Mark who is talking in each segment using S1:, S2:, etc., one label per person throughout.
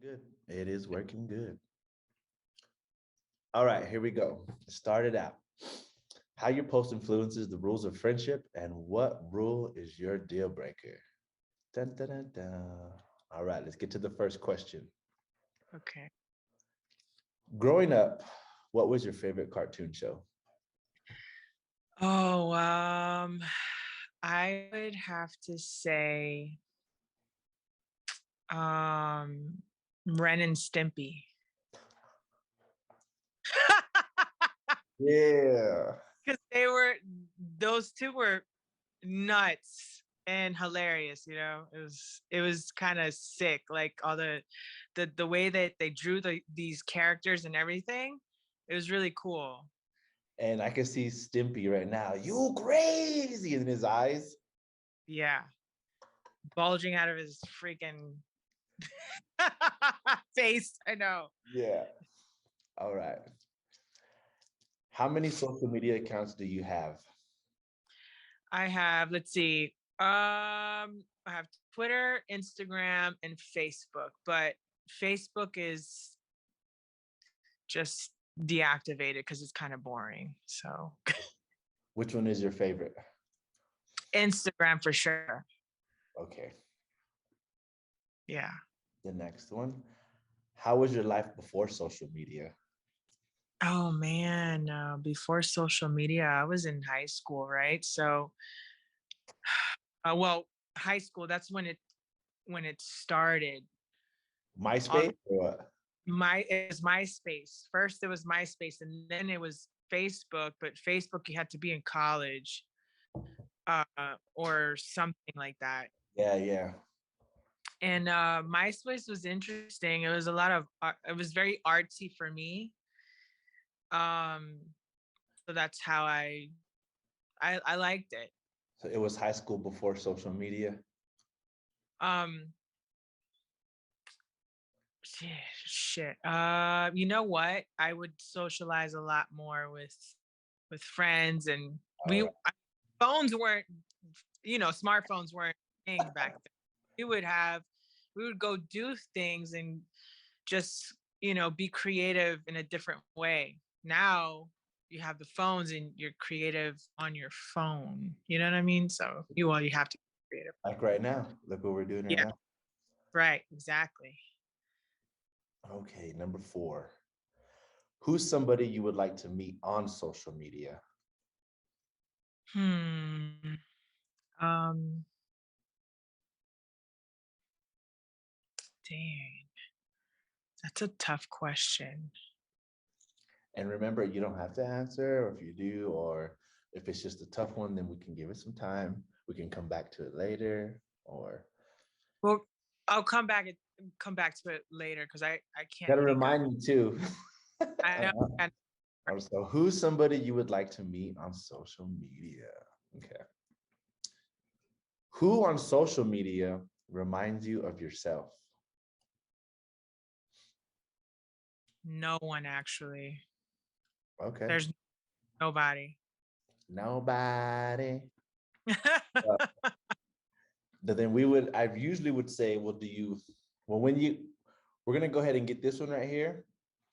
S1: good. It is working good. All right, here we go. Start it out. How your post influences the rules of friendship and what rule is your deal breaker? Dun, dun, dun, dun. All right, let's get to the first question.
S2: Okay.
S1: Growing up, what was your favorite cartoon show?
S2: Oh, I would have to say, um, Ren and Stimpy.
S1: Yeah.
S2: Because those two were nuts and hilarious. It was kind of sick, like all the way that they drew these characters and everything. It was really cool.
S1: And I can see Stimpy right now. You crazy in his eyes.
S2: Yeah, bulging out of his freaking face. I know.
S1: Yeah. All right. How many social media accounts do you have?
S2: I have, let's see, I have Twitter, Instagram, and Facebook, but Facebook is just deactivated because it's kind of boring. So
S1: Which one is your favorite?
S2: Instagram for sure.
S1: Okay.
S2: Yeah.
S1: The next one. How was your life before social media?
S2: Oh man, before social media, I was in high school, right? So, well, high school, that's when it started. All
S1: MySpace or what?
S2: it was MySpace. First it was MySpace and then it was Facebook, but Facebook you had to be in college or something like that.
S1: Yeah, yeah.
S2: And MySpace was interesting. It was a lot of it was very artsy for me. Um so that's how I liked it.
S1: So it was high school before social media.
S2: Um shit. You know what? I would socialize a lot more with friends and
S1: All
S2: we
S1: right.
S2: phones weren't, smartphones weren't a thing back then. We would go do things and just, be creative in a different way. Now you have the phones and you're creative on your phone. You know what I mean? So you have to be creative.
S1: Like right now. Look what we're doing right
S2: Yeah,
S1: now.
S2: right, exactly.
S1: Okay, number 4. Who's somebody you would like to meet on social media?
S2: Hmm. Um, Dang, that's a tough question.
S1: And remember, you don't have to answer, or if you do, or if it's just a tough one, then we can give it some time. We can come back to it later, or
S2: Well, I'll come back to it later because I can't
S1: gotta
S2: think of.
S1: remind me too.
S2: I know.
S1: So, who's somebody you would like to meet on social media? Okay. Who on social media reminds you of yourself?
S2: No one actually.
S1: Okay.
S2: There's nobody.
S1: Nobody. Uh, then I usually would say, well, we're going to go ahead and get this one right here.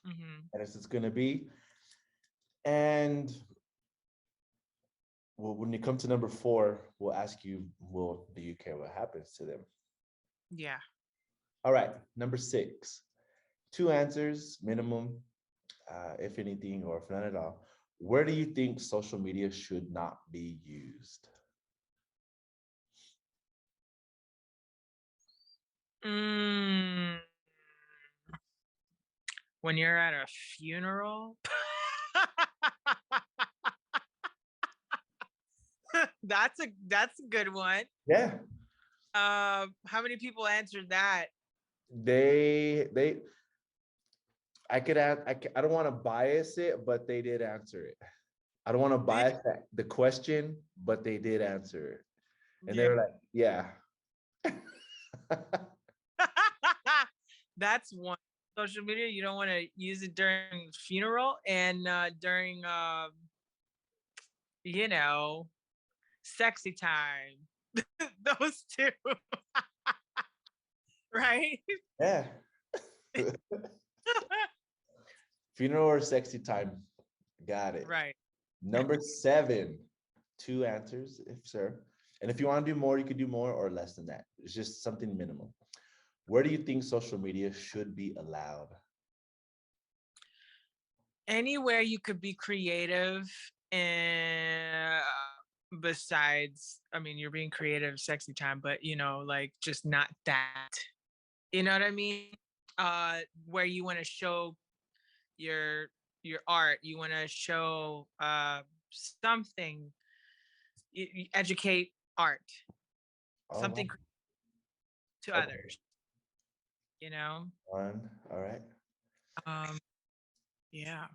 S2: Hmm.
S1: And it's going to be, and well, when you come to number 4, we'll ask you, well, do you care what happens to them?
S2: Yeah.
S1: All right. Number 6, 2 answers minimum, if anything, or if none at all. Where do you think social media should not be used?
S2: Mm, when you're at a funeral, that's a good one.
S1: Yeah,
S2: How many people answered that?
S1: they I could add, I don't want to bias it, but they did answer it. I don't want to bias the question, but they did answer it. And they
S2: Yeah.
S1: were like, yeah.
S2: That's one. Social media, you don't want to use it during funeral and during you know, sexy time. Those two, right?
S1: Yeah. Funeral or sexy time? Got it.
S2: Right.
S1: Number 7, 2 answers, if sir. And if you want to do more, you could do more or less than that. It's just something minimal. Where do you think social media should be allowed?
S2: Anywhere you could be creative and besides, I mean, you're being creative, sexy time, but like just not that. You know what I mean? Where you want to show your your art, you want to show something, you educate art,
S1: All right.
S2: something to
S1: Okay.
S2: others, you know?
S1: One. All right.
S2: Um, yeah.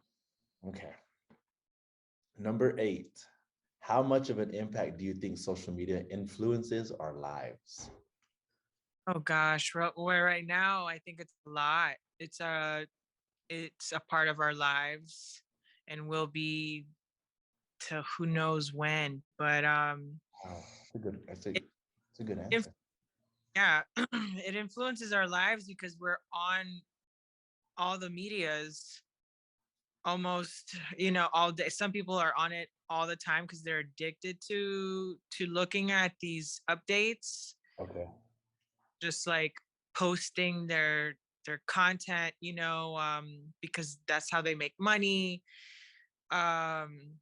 S1: Okay. Number 8. How much of an impact do you think social media influences our lives?
S2: Oh gosh, where right now I think it's a lot. It's a part of our lives and will be to who knows when. But
S1: Wow,
S2: it,
S1: that's a good
S2: inf-
S1: answer.
S2: yeah, it influences our lives because we're on all the medias almost, all day. Some people are on it all the time because they're addicted to looking at these updates,
S1: Okay.
S2: just like posting their content, because that's how they make money. um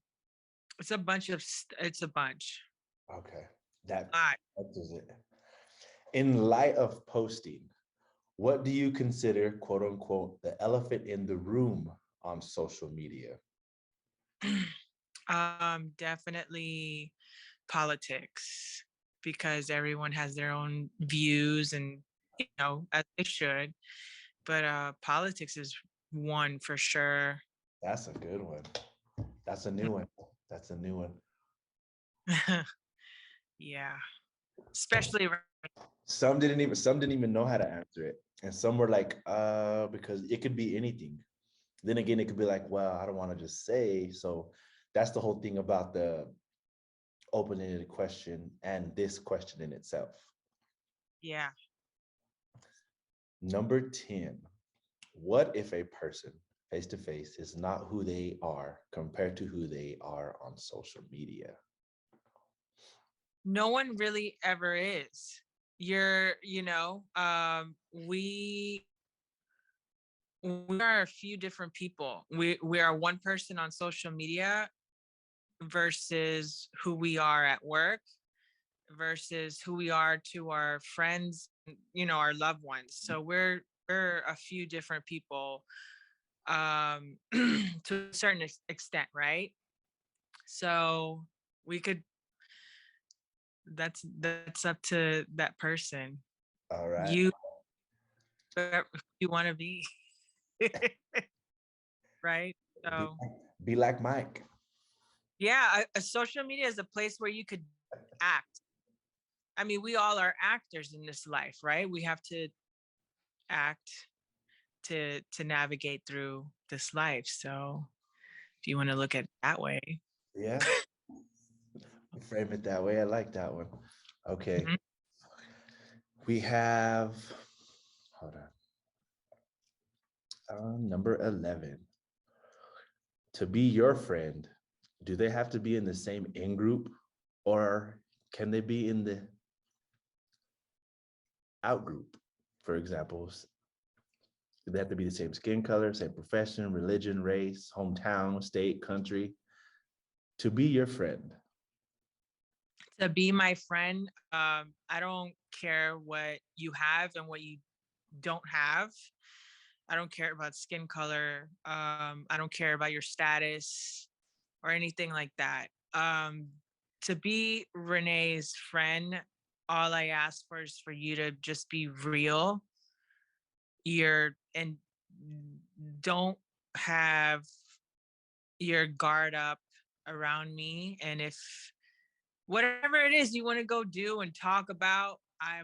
S2: it's a bunch.
S1: Okay. That
S2: Lot.
S1: that does it. In light of posting, what do you consider, quote unquote, the elephant in the room on social media?
S2: Definitely politics, because everyone has their own views, and as they should, but politics is one for sure.
S1: That's a good one. That's a new one. That's a new one.
S2: Yeah, especially
S1: Some didn't even know how to answer it. And some were like, because it could be anything. Then again, it could be like, well, I don't want to just say. So that's the whole thing about the open-ended question and this question in itself.
S2: yeah.
S1: Number 10. What if a person face to face is not who they are compared to who they are on social media?
S2: No one really ever is. You're you know we are a few different people. We are one person on social media versus who we are at work, versus who we are to our friends, our loved ones. So we're a few different people, to a certain extent, right? So we could that's up to that person.
S1: All right.
S2: You whoever you want to be. Right?
S1: Be,
S2: So
S1: be like Mike.
S2: yeah, a social media is a place where you could act. I mean, we all are actors in this life, right? We have to act to navigate through this life. So if you want to look at it that way.
S1: Yeah. Frame it that way. I like that one. Okay.
S2: Mhm.
S1: We have, hold on. Number 11. To be your friend, do they have to be in the same in group or can they be in the out group? For example, they have to be the same skin color, same profession, religion, race, hometown, state, country to be your friend.
S2: To be my friend, I don't care what you have and what you don't have. I don't care about skin color. I don't care about your status or anything like that. To be Renee's friend, all I ask for is for you to just be real. And don't have your guard up around me. And if whatever it is you want to go do and talk about, I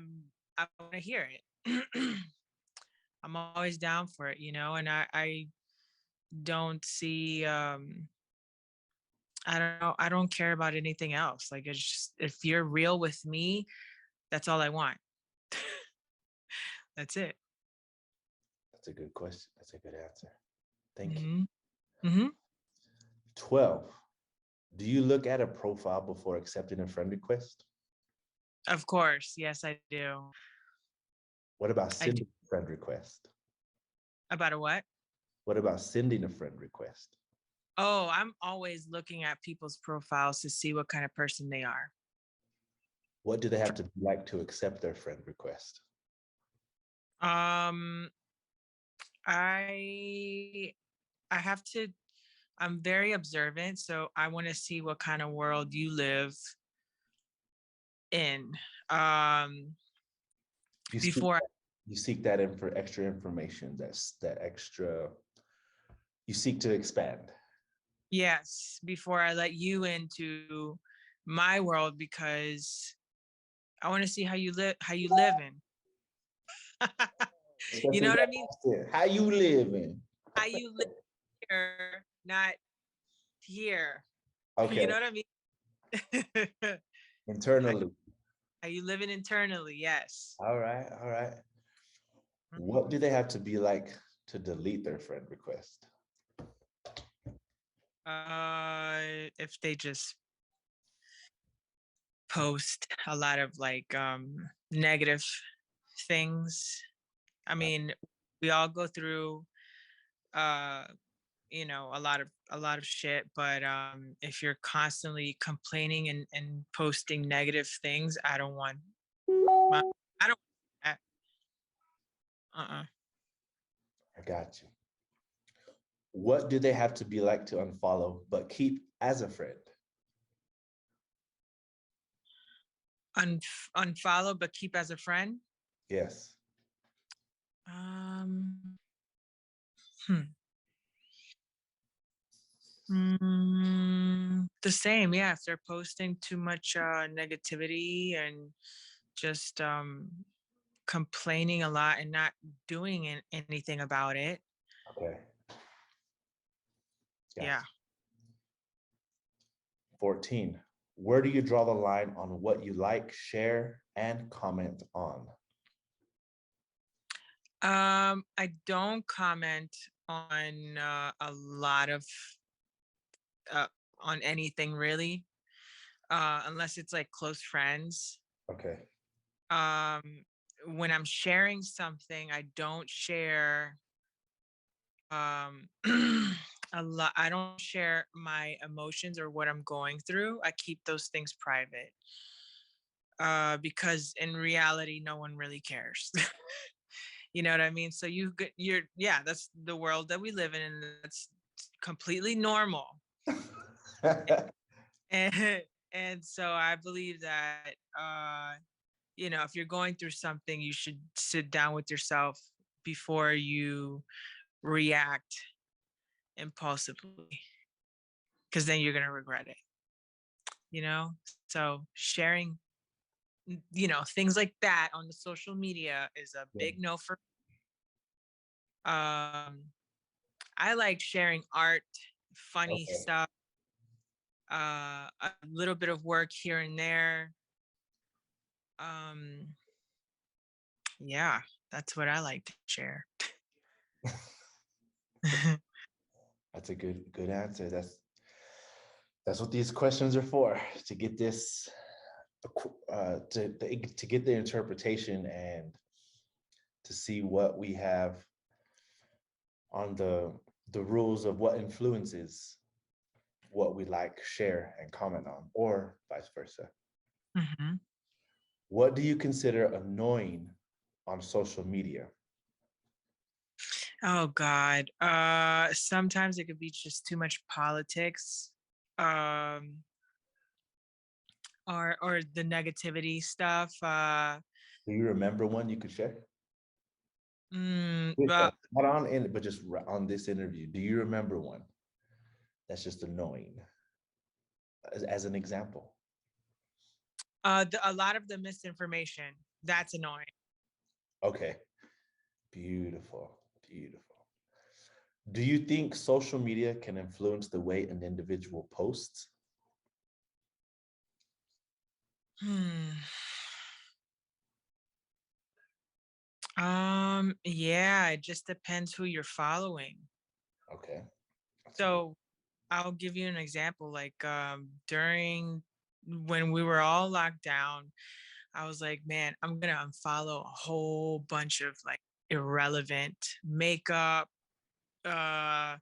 S2: want to hear it. I'm always down for it, and I don't see I don't know, I don't care about anything else. Like, it's just, if you're real with me, that's all I want. That's it.
S1: That's a good question. That's a good answer. Thank you.
S2: Mm-hmm. Mm-hmm.
S1: 12. Do you look at a profile before accepting a friend request?
S2: Of course. Yes, I do.
S1: What about
S2: I do.
S1: sending a friend request?
S2: About a what?
S1: What about sending a friend request?
S2: Oh, I'm always looking at people's profiles to see what kind of person they are.
S1: What do they have to be like to accept their friend request?
S2: Um, I I have to, I'm very observant, so I want to see what kind of world you live in. Um,
S1: You seek,
S2: before
S1: you seek that in for extra information. That's that extra. You seek to expand.
S2: yes, before I let you into my world, because I want to see how you live in. You know
S1: Especially
S2: what I
S1: that
S2: mean?
S1: accent. How you living?
S2: How you live here, not here. You
S1: Okay,
S2: know what I mean? how,
S1: internally.
S2: how you living internally? Yes.
S1: All right, all right.
S2: Mhm.
S1: What do they have to be like to delete their friend request?
S2: If they just post a lot of like negative things. I mean, we all go through uh a lot of shit, but if you're constantly complaining and posting negative things, my, I don't want that. Uh-uh.
S1: I got you. What do they have to be like to unfollow but keep as a friend?
S2: Unfollow but keep as a friend.
S1: Yes.
S2: um hmm. The same, yeah. If they're posting too much negativity and just complaining a lot and not doing anything about it.
S1: Okay.
S2: Yeah.
S1: Gotcha. 14. Where do you draw the line on what you like, share, and comment on?
S2: I don't comment on a lot of uh, on anything really, unless it's like close friends.
S1: Okay.
S2: Um, when I'm sharing something, I don't share um a lot. I don't share my emotions or what I'm going through. I keep those things private. Because in reality, no one really cares. You know what I mean? So you're, yeah, that's the world that we live in, and that's completely normal. And and so I believe that if you're going through something, you should sit down with yourself before you react impulsively, because then you're gonna regret it. You know, so sharing things like that on the social media is a
S1: Yeah.
S2: big no for. I like sharing art, funny
S1: Okay.
S2: stuff, a little bit of work here and there. um yeah, that's what I like to share.
S1: That's a good answer. That's what these questions are for, to get this to get the interpretation and to see what we have on the rules of what influences what we like, share, and comment on, or vice versa.
S2: Hmm.
S1: What do you consider annoying on social media?
S2: Oh God. Sometimes it could be just too much politics, um, or the negativity stuff.
S1: Do you remember one you could share? With us,
S2: But
S1: not on in, but just on this interview. Do you remember one that's just annoying, as an example?
S2: a lot of the misinformation, that's annoying.
S1: Okay, beautiful, beautiful. Do you think social media can influence the way an individual posts?
S2: Hmm. Yeah, it just depends who you're following.
S1: Okay. That's a good.
S2: So I'll give you an example. Like during when we were all locked down, I was like, man, I'm gonna unfollow a whole bunch of like irrelevant makeup, uh,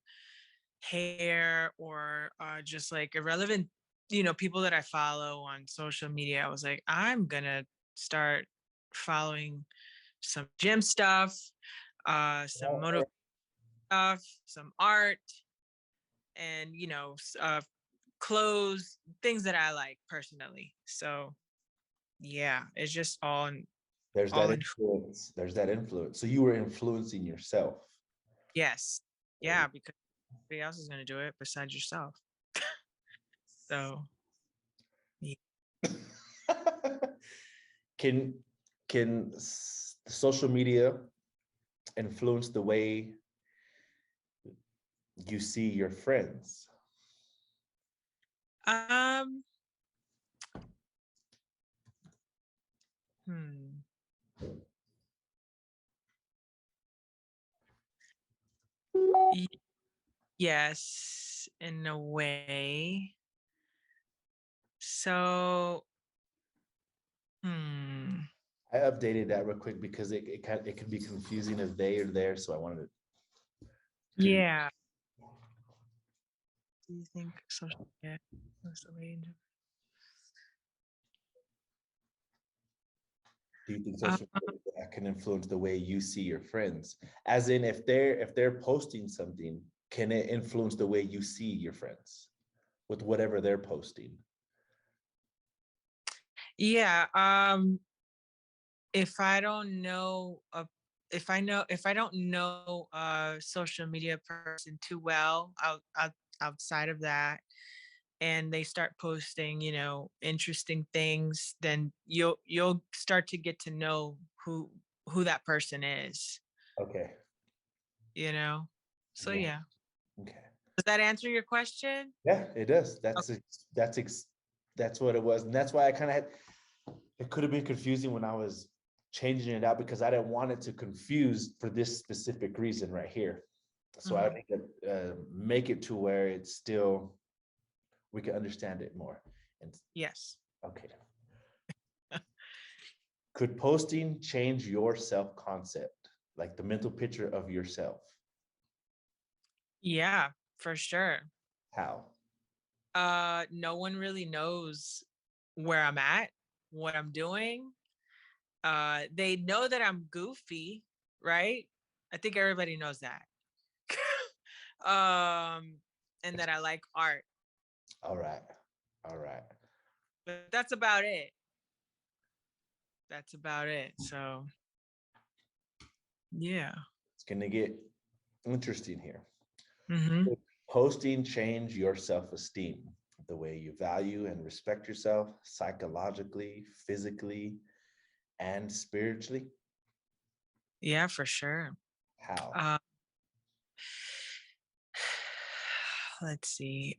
S2: hair, or just like irrelevant, people that I follow on social media. I was like, I'm gonna start following some gym stuff, some motive
S1: Okay.
S2: stuff, some art, and clothes, things that I like personally. So yeah, it's just
S1: There's that
S2: all in.
S1: influence. There's that influence. So you were influencing yourself.
S2: Yes.
S1: There
S2: Yeah, because nobody else is going to do it besides yourself. So yeah.
S1: can social media influence the way you see your friends?
S2: Um hmm. Yes, in a way. So hmm.
S1: I updated that real quick because it can be confusing if they are there. So I wanted to.
S2: Yeah. Do you think social media was the way into
S1: Do you think
S2: uh,
S1: social media can influence the way you see your friends? As in, if they're posting something, can it influence the way you see your friends with whatever they're posting?
S2: yeah, if I don't know if I don't know a social media person too well outside of that, and they start posting, interesting things, then you'll start to get to know who that person is,
S1: Okay.
S2: you know. So
S1: Yeah.
S2: yeah.
S1: Okay.
S2: Does that answer your question?
S1: Yeah, it does.
S2: Okay.
S1: That's what it was, and that's why I kind of had. It could have been confusing when I was changing it out because I didn't want it to confuse for this specific reason right here. So I
S2: Mhm.
S1: need to make it to where it's still we can understand it more. And
S2: Yes.
S1: okay, could posting change your self concept, like the mental picture of yourself?
S2: Yeah, for sure.
S1: How?
S2: No one really knows where I'm at, what I'm doing. They know that I'm goofy, right? I think everybody knows that. um, and that I like art,
S1: All right. All right.
S2: but that's about it. That's about it. So yeah.
S1: It's gonna get interesting here.
S2: Hmm.
S1: Posting change your self-esteem, the way you value and respect yourself psychologically, physically, and spiritually?
S2: Yeah, for sure.
S1: How?
S2: Uh, let's see.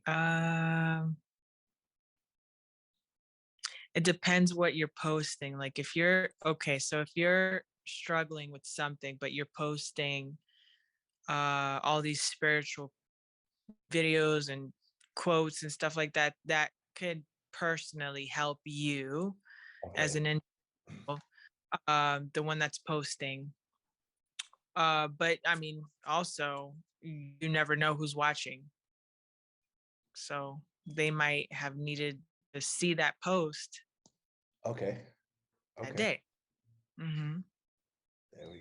S2: It depends what you're posting. Like if you're okay, so if you're struggling with something, but you're posting all these spiritual videos and quotes and stuff like that, that could personally help you as
S1: Okay.
S2: an individual, the one that's posting. But I mean, also, you never know who's watching. So they might have needed to see that post
S1: Okay.
S2: that
S1: Okay.
S2: day. Hmm.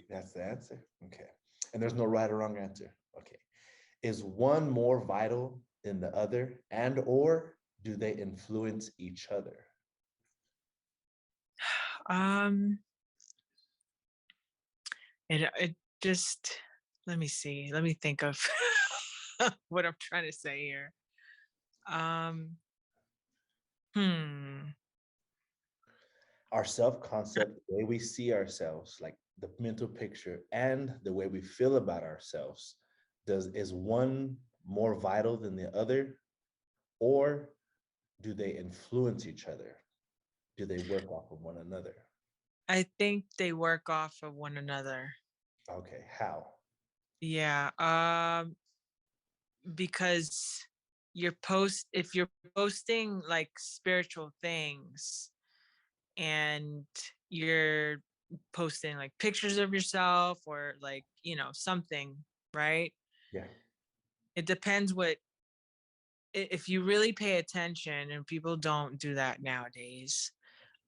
S1: That's the answer. Okay. And there's no right or wrong answer. Okay. Is one more vital than the other, and or do they influence each other?
S2: Um, it just let me see. Let me think of what I'm trying to say here. Um, hmm.
S1: Our self-concept, the way we see ourselves, like the mental picture and the way we feel about ourselves, is one more vital than the other, or do they influence each other? Do they work off of one another?
S2: I think they work off of one another.
S1: Okay, how?
S2: Yeah. Because if you're posting like spiritual things and you're posting like pictures of yourself or like, something, right?
S1: Yeah.
S2: It depends if you really pay attention, and people don't do that nowadays.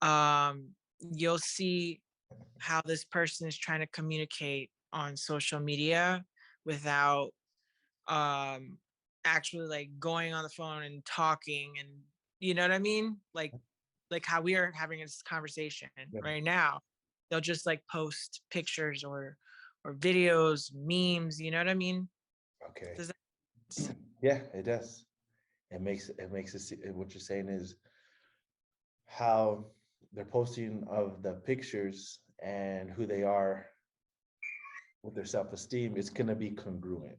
S2: You'll see how this person is trying to communicate on social media without um actually like going on the phone and talking, and you know what I mean? Like how we are having this conversation
S1: Yeah.
S2: right now. They'll just like post pictures or videos, memes, you know what I mean?
S1: Okay.
S2: Does that
S1: Yeah, it does. What you're saying is how they're posting of the pictures and who they are with their self-esteem, it's gonna be congruent.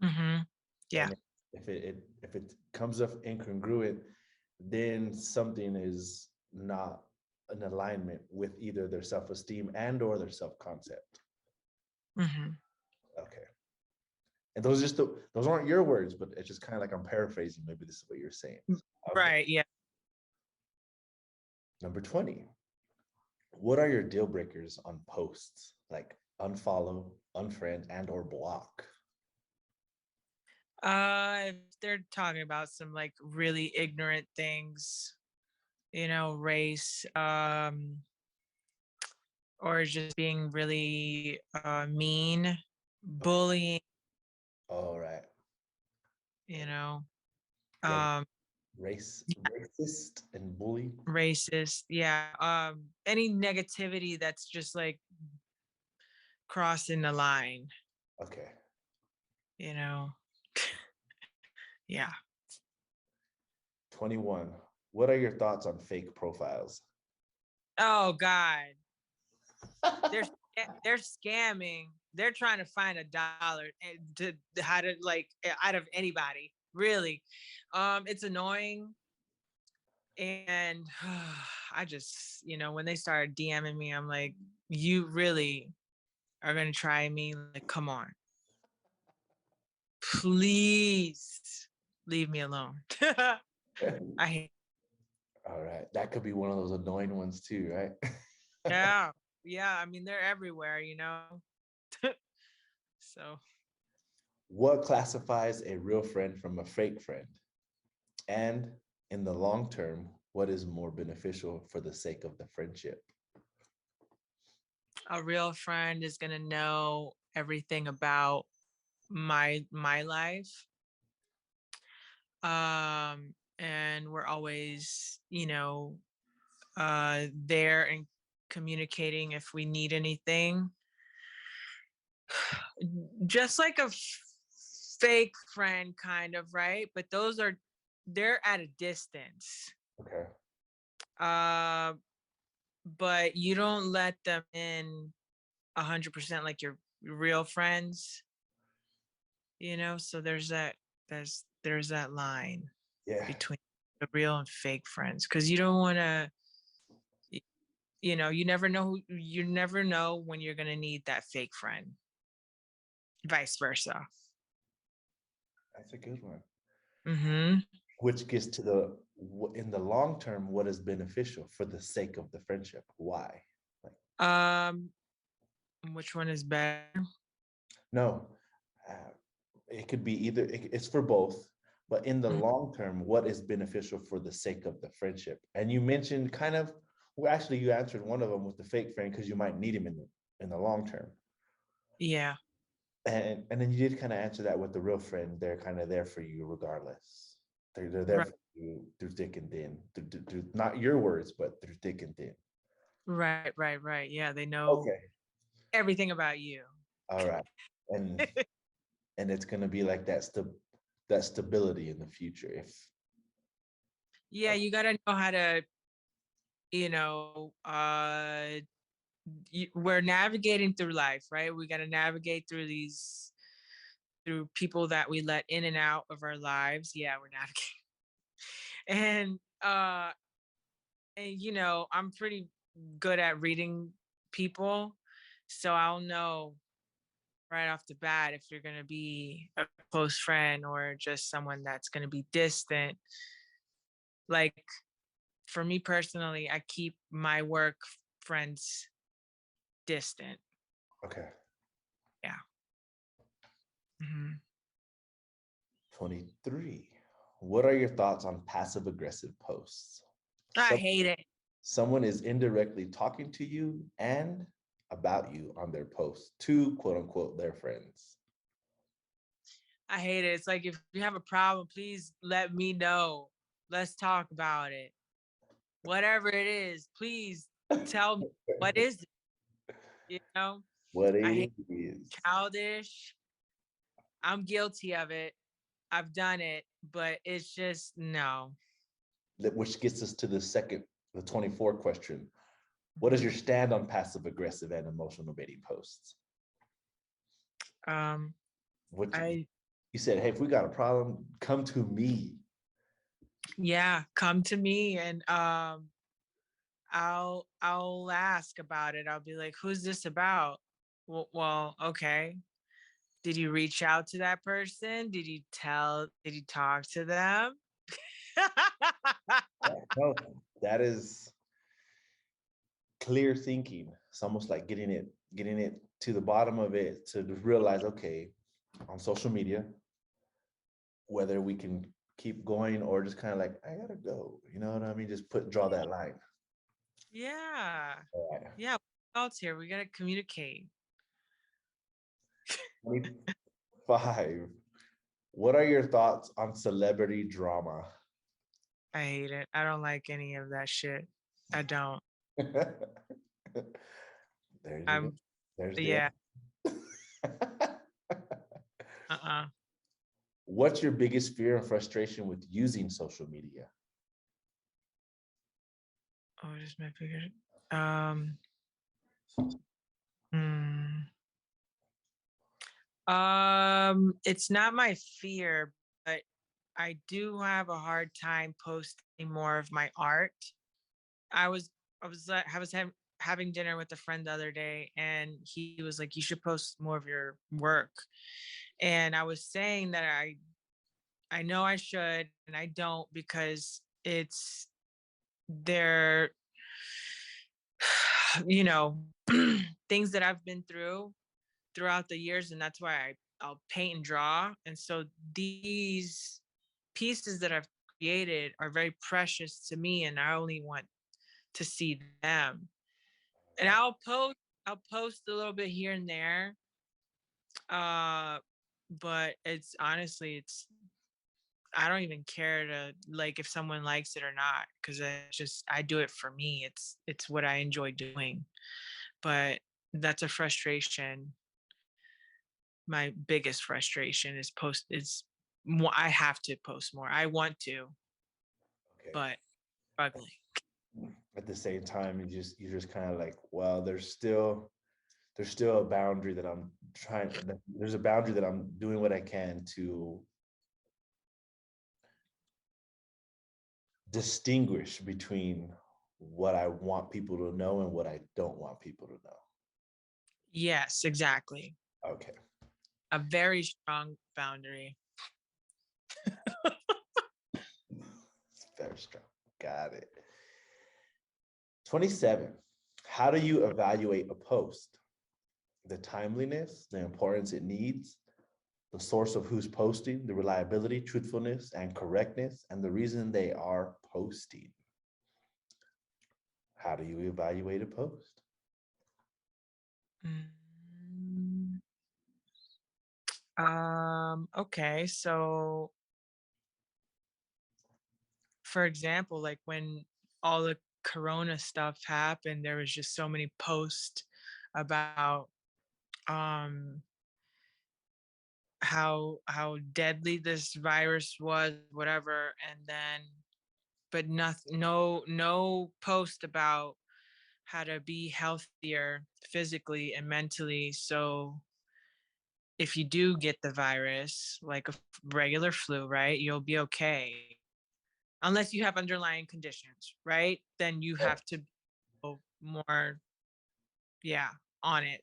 S2: mm-hmm. Yeah.
S1: And if it comes up incongruent, then something is not in alignment with either their self-esteem and or their self-concept.
S2: Mm-hmm.
S1: Okay. And those aren't your words, but it's just kind of like I'm paraphrasing. Maybe this is what you're saying. Okay.
S2: Right. Yeah.
S1: Number 20. What are your deal breakers on posts? Like unfollow, unfriend, and or block.
S2: If they're talking about some like really ignorant things, race, or just being really mean, bullying,
S1: All right.
S2: you know,
S1: Like
S2: um,
S1: racist and bully.
S2: racist. Yeah. Any negativity that's just like crossing the line,
S1: Okay.
S2: you know. Yeah.
S1: 21. What are your thoughts on fake profiles?
S2: Oh God. They're they're scamming. They're trying to find $1 to how to like out of anybody. Really. It's annoying. And I just, when they started DMing me, I'm like, you really are gonna try me? Like, come on. Please leave me alone. I hate.
S1: All right. That could be one of those annoying ones too, right?
S2: Yeah. Yeah. I mean, they're everywhere. So
S1: What classifies a real friend from a fake friend? And in the long term, what is more beneficial for the sake of the friendship?
S2: a real friend is gonna know everything about my life. And we're always, there and communicating if we need anything. Just like a fake friend kind of, right? But they're at a distance.
S1: Okay.
S2: uh but you don't let them in 100% like your real friends, so there's that line
S1: Yeah.
S2: between the real and fake friends, because you don't want to, you never know when you're going to need that fake friend, vice versa.
S1: That's a good one.
S2: Mm-hmm.
S1: Which gets to in the long term, what is beneficial for the sake of the friendship? Why? Like,
S2: Which one is better?
S1: no, uh, it could be either, it's for both, but in the
S2: Mhm.
S1: long term, what is beneficial for the sake of the friendship? And you mentioned kind of, well, actually, you answered one of them with the fake friend because you might need him in the long term.
S2: Yeah.
S1: And then you did kind of answer that with the real friend. They're kind of there for you regardless. They're there
S2: Right.
S1: for you through thick and thin. Through not your words, but through thick and thin.
S2: Right. Yeah, they know
S1: Okay.
S2: everything about you.
S1: All right. And and it's gonna be like that stability in the future. If
S2: Yeah, you got to know how to, you know uh we're navigating through life, right? We got to navigate through people that we let in and out of our lives. Yeah, we're navigating. And I'm pretty good at reading people, so I'll know. right off the bat if you're going to be a close friend or just someone that's going to be distant. Like for me personally, I keep my work friends distant.
S1: Okay.
S2: Yeah. Hmm.
S1: 23. What are your thoughts on passive aggressive posts?
S2: I hate it.
S1: Someone is indirectly talking to you and about you on their post to quote unquote their friends.
S2: I hate it. It's like if you have a problem, please let me know. Let's talk about it. Whatever it is, please tell me what is it? You know,
S1: What
S2: I
S1: it
S2: hate
S1: is.
S2: childish. I'm guilty of it. I've done it, but it's just no.
S1: Which gets us to the 24 question. What is your stand on passive aggressive and emotional baiting posts?
S2: Um,
S1: What
S2: I
S1: you said, hey, if we got a problem, come to me.
S2: yeah, come to me and I'll ask about it. I'll be like, who's this about? Well, okay. Did you reach out to that person? Did you talk to them?
S1: No, that is clear thinking. It's almost like getting it to the bottom of it to realize, okay, on social media, whether we can keep going or just kind of like, I gotta go. You know what I mean? Just draw that line.
S2: Yeah.
S1: All right.
S2: Yeah. What else here? We gotta communicate.
S1: 25. What are your thoughts on celebrity drama?
S2: I hate it. I don't like any of that shit. I don't.
S1: There's your,
S2: I'm
S1: there's the
S2: yeah. Uh-uh.
S1: What's your biggest fear and frustration with using social media?
S2: Oh, just my figure. Um hmm. It's not my fear, but I do have a hard time posting more of my art. I was having dinner with a friend the other day, and he was like, "You should post more of your work." And I was saying that I know I should, and I don't because it's there, you know, things that I've been throughout the years, and that's why I'll paint and draw. And so these pieces that I've created are very precious to me, and I only want to see them. And I'll post a little bit here and there. Uh, but it's honestly I don't even care to like if someone likes it or not because I do it for me. It's what I enjoy doing. But that's a frustration. My biggest frustration is more. I have to post more. I want to,
S1: Okay.
S2: but struggling.
S1: At the same time, you're just kind of like, well, there's still a boundary that I'm trying. There's a boundary that I'm doing what I can to distinguish between what I want people to know and what I don't want people to know.
S2: Yes, exactly.
S1: Okay.
S2: A very strong boundary.
S1: It's very strong. Got it. 27. How do you evaluate a post? The timeliness, the importance it needs, the source of who's posting, the reliability, truthfulness, and correctness, and the reason they are posting. How do you evaluate a post?
S2: Mm, okay, so for example, like when all the corona stuff happened, there was just so many posts about um how deadly this virus was, whatever, and then but nothing, no post about how to be healthier physically and mentally. So if you do get the virus, like a regular flu, right, you'll be okay. Unless you have underlying conditions, right? Then you have to go more, yeah, on it.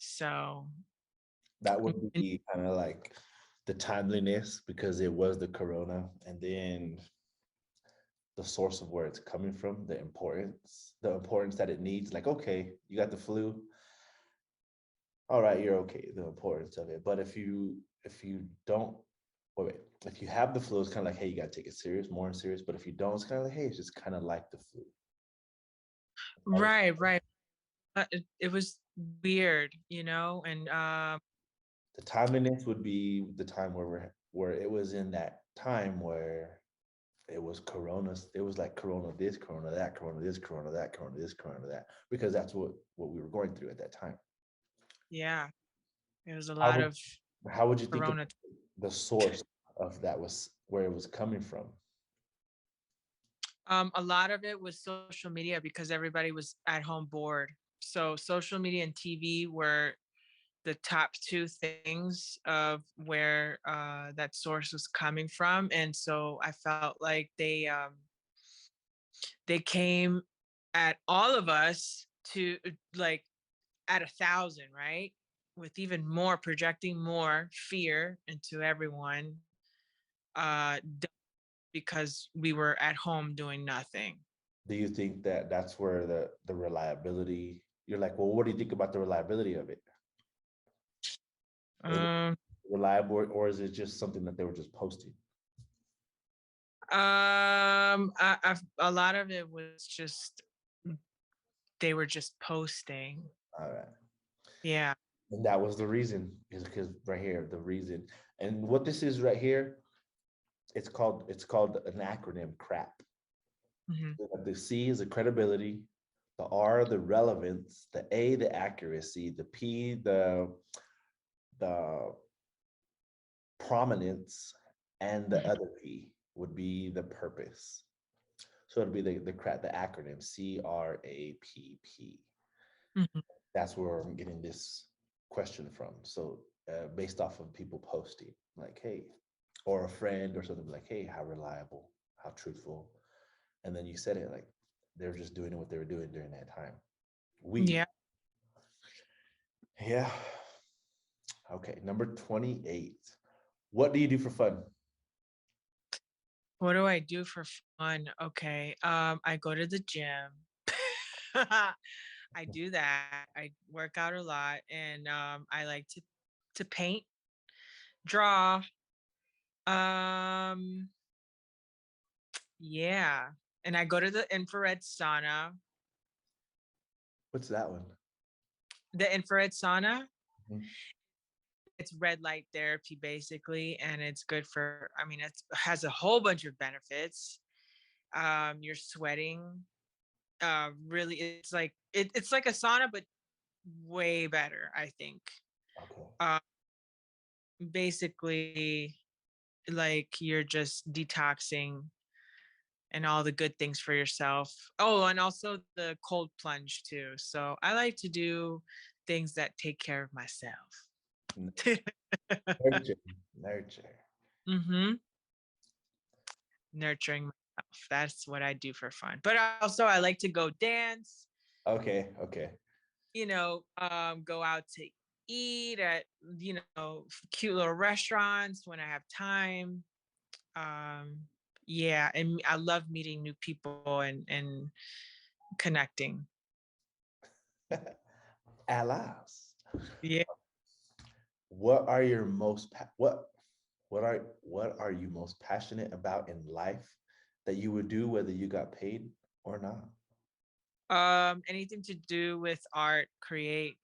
S2: So
S1: That would be kind of like the timeliness because it was the corona, and then the source of where it's coming from, the importance that it needs. Like, okay, you got the flu. All right, you're okay, the importance of it. But if you don't wait, if you have the flu, it's kind of like, hey, you gotta take it serious, more serious. But if you don't, it's kind of like, hey, it's just kind of like the flu.
S2: right. It was weird, and
S1: The timeliness would be the time where it was in that time where it was coronas. It was like corona this, corona that, corona this, corona that, corona this, corona that, because that's what we were going through at that time.
S2: yeah, it was a
S1: How
S2: lot
S1: would
S2: of
S1: how would you think of
S2: corona.
S1: the source of that was where it was coming from?
S2: A lot of it was social media because everybody was at home bored. So social media and TV were the top two things of where that source was coming from, and so I felt like they came at all of us to like at 1,000, right? With even more projecting more fear into everyone, because we were at home doing nothing.
S1: Do you think that that's where the reliability? You're like, well, what do you think about the reliability of it? Is it
S2: Um,
S1: reliable, or is it just something that they were just posting?
S2: a lot of it was just they were just posting.
S1: All right.
S2: Yeah.
S1: And that was the reason, is because right here, the reason. And what this is right here, it's called an acronym crap.
S2: Hmm.
S1: The C is the credibility, the R the relevance, the A the accuracy, the P the prominence, and the other P would be the purpose. So it'd be the crap, the acronym CRAPP.
S2: Hmm.
S1: That's where I'm getting this question from. So based off of people posting, like, hey, or a friend or something, like, hey, how reliable, how truthful, and then you said it like they're just doing what they were doing during that time. We,
S2: Yeah.
S1: yeah. Okay, number 28. What do you do for fun?
S2: What do I do for fun? Okay. I go to the gym. I do that. I work out a lot, and I like to paint, draw. Um, yeah. And I go to the infrared sauna.
S1: What's that one?
S2: The infrared sauna,
S1: Mhm.
S2: it's red light therapy basically, and it's good for, I mean, it has a whole bunch of benefits. You're sweating. Really, it's like a sauna, but way better, I think.
S1: Okay.
S2: Uh, basically, like you're just detoxing and all the good things for yourself. Oh, and also the cold plunge too. So I like to do things that take care of myself.
S1: N- Nurture, nurture.
S2: Hmm. Nurturing myself. That's what I do for fun. But also, I like to go dance.
S1: Okay, okay.
S2: Go out to eat at cute little restaurants when I have time. Um, yeah, and I love meeting new people and connecting.
S1: Alas,
S2: Yeah.
S1: what are your most what are you most passionate about in life that you would do whether you got paid or not?
S2: Anything to do with art, creating.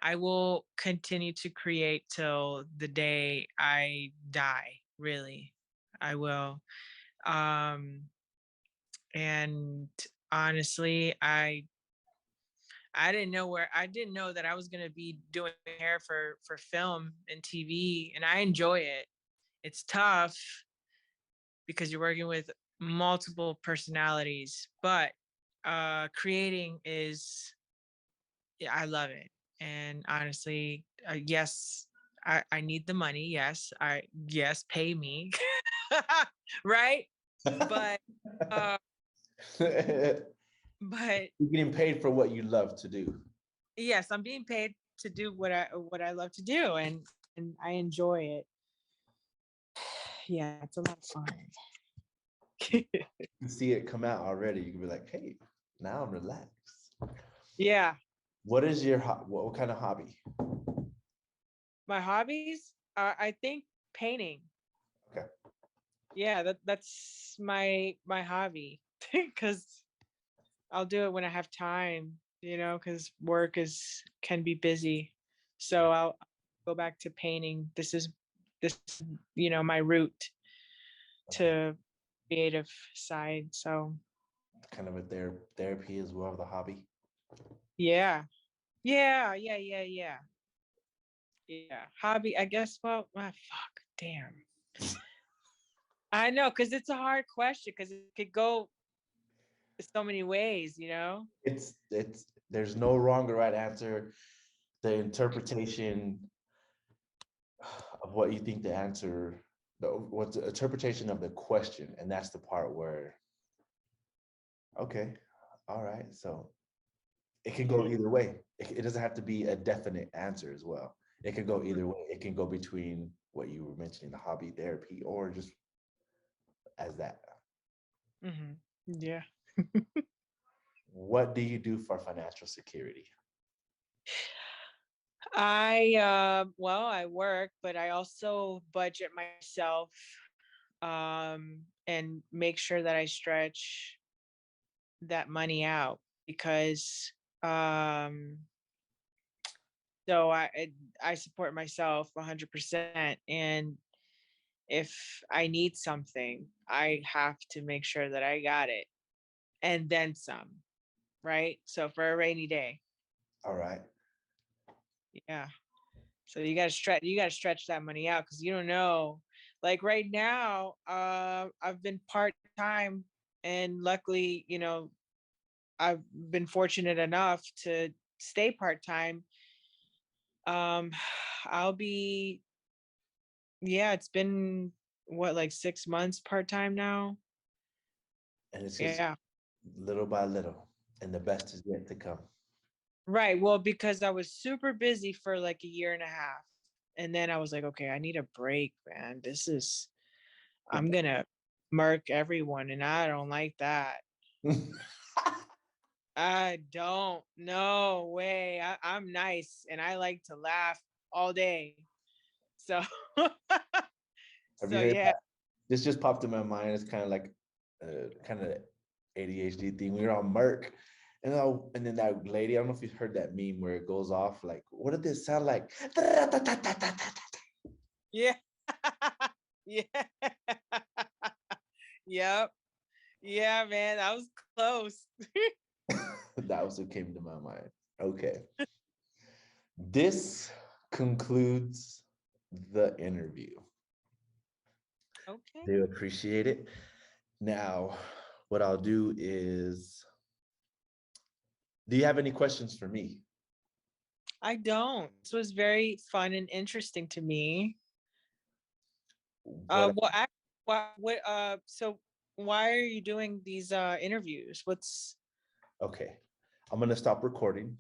S2: I will continue to create till the day I die, really. I will. Um, and honestly, I didn't know that I was gonna be doing hair for film and TV, and I enjoy it. It's tough because you're working with multiple personalities, but creating is, yeah, I love it. And honestly, yes, I need the money. Yes, pay me. Right? But uh But
S1: You're getting paid for what you love to do.
S2: yes, I'm being paid to do what I love to do, and I enjoy it. Yeah, it's a lot of fun.
S1: You see it come out already. You can be like, hey, now I'm relaxed.
S2: Yeah,
S1: What is your what kind of hobby?
S2: my hobbies are, I think, painting.
S1: Okay.
S2: Yeah, that's my hobby because I'll do it when I have time, because work is can be busy. So I'll go back to painting. This my route
S1: Okay.
S2: to creative side. So
S1: Kind of a therapy as well, the hobby.
S2: yeah. Yeah, yeah, yeah, yeah. Yeah. Hobby, I guess. Well, fuck. Damn. I know, because it's a hard question because it could go so many ways.
S1: It's there's no wrong or right answer. The interpretation of what you think the answer, what's the interpretation of the question, and that's the part where, okay, all right, so it can go either way. It doesn't have to be a definite answer as well. It can go either way. It can go between what you were mentioning, the hobby, therapy, or just as that.
S2: Hmm. Yeah.
S1: What do you do for financial security?
S2: I work, but I also budget myself, and make sure that I stretch that money out because um so I support myself 100%, and if I need something, I have to make sure that I got it and then some, right? So for a rainy day.
S1: All right.
S2: Yeah. So you got to stretch that money out because you don't know. Like right now, I've been part-time, and luckily, I've been fortunate enough to stay part-time. Um I'll be Yeah, it's been what, like 6 months part-time now.
S1: And it's just
S2: Yeah.
S1: little by little, and the best is yet to come.
S2: Right. Well, because I was super busy for like a year and a half. And then I was like, okay, I need a break, man. I'm gonna murk everyone, and I don't like that. I don't. No way. I'm nice and I like to laugh all day. So
S1: Have you
S2: so
S1: heard
S2: yeah.
S1: that? This just popped in my mind. It's kind of like kind of ADHD thing. We were on Merc, and then that lady. I don't know if you've heard that meme where it goes off like, "What did this sound like?"
S2: Yeah. Yeah. Yep. Yeah, man. That was close.
S1: That was what came to my mind. Okay, this concludes the interview.
S2: Okay.
S1: Do appreciate it. Now, what I'll do is, do you have any questions for me?
S2: I don't. This was very fun and interesting to me.
S1: What
S2: Well, so why are you doing these interviews?
S1: Okay, I'm gonna stop recording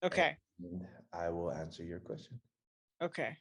S2: Okay.
S1: and I will answer your question.
S2: Okay.